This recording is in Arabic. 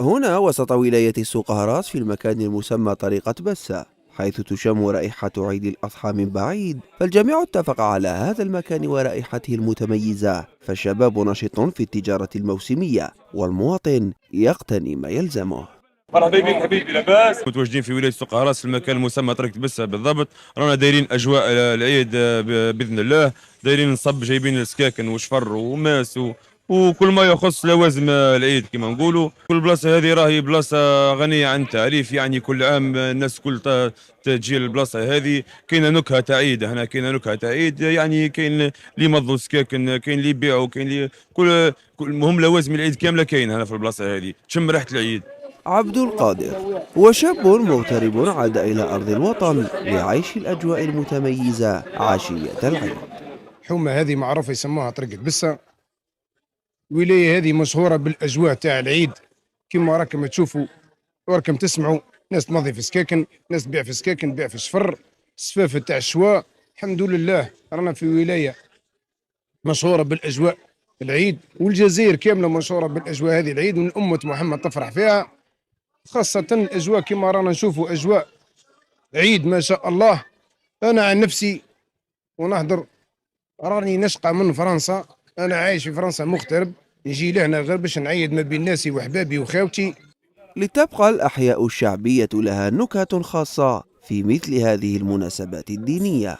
هنا وسط ولاية السقهراس في المكان المسمى طريقة بسة، حيث تشم رائحة عيد الأضحى من بعيد، فالجميع اتفق على هذا المكان ورائحته المتميزة، فالشباب نشط في التجارة الموسمية والمواطن يقتني ما يلزمه. مرحبا بك حبيبي، لاباس؟ متواجدين في ولايه السقهراس في المكان المسمى طريقة بسة بالضبط. رانا دايرين اجواء العيد باذن الله. دايرين نصب، جايبين السكاكن وشفر وماس وكل ما يخص لوازم العيد كما نقولوا. كل بلاصه هذه راهي بلاصه غنيه عن التعريف، يعني كل عام الناس كل تجي البلاصه هذه. كاينه نكهه تاع عيد هنا، كاينه نكهه تاع عيد، يعني كاين اللي يمضوا سكاكن، كاين اللي يبيعوا، كاين اللي كل المهم لوازم العيد كامله كاين هنا في البلاصه هذه، تشم ريحه العيد. عبد القادر هو شاب مغترب عاد إلى أرض الوطن لعيش الأجواء المتميزة عشية العيد. حومة هذه معروفة يسموها طريقة بسة. الولاية هذه مشهورة بالأجواء تاع العيد، كما راكم تشوفوا وراكم تسمعوا. ناس تمضي في سكاكن، ناس تبيع في سكاكن، تبيع في الشفر، السفافة تاع الشواء. الحمد لله رانا في ولاية مشهورة بالأجواء العيد، والجزائر كاملة مشهورة بالأجواء هذه العيد، والأمة محمد تفرح فيها. خاصة الأجواء كما رانا نشوفوا أجواء عيد ما شاء الله. أنا عن نفسي ونهضر، راني نشقى من فرنسا، أنا عايش في فرنسا مغترب، نجي لهنا غير باش نعيد ما بين ناسي وحبابي وخاوتي. لتبقى الأحياء الشعبية لها نكهة خاصة في مثل هذه المناسبات الدينية.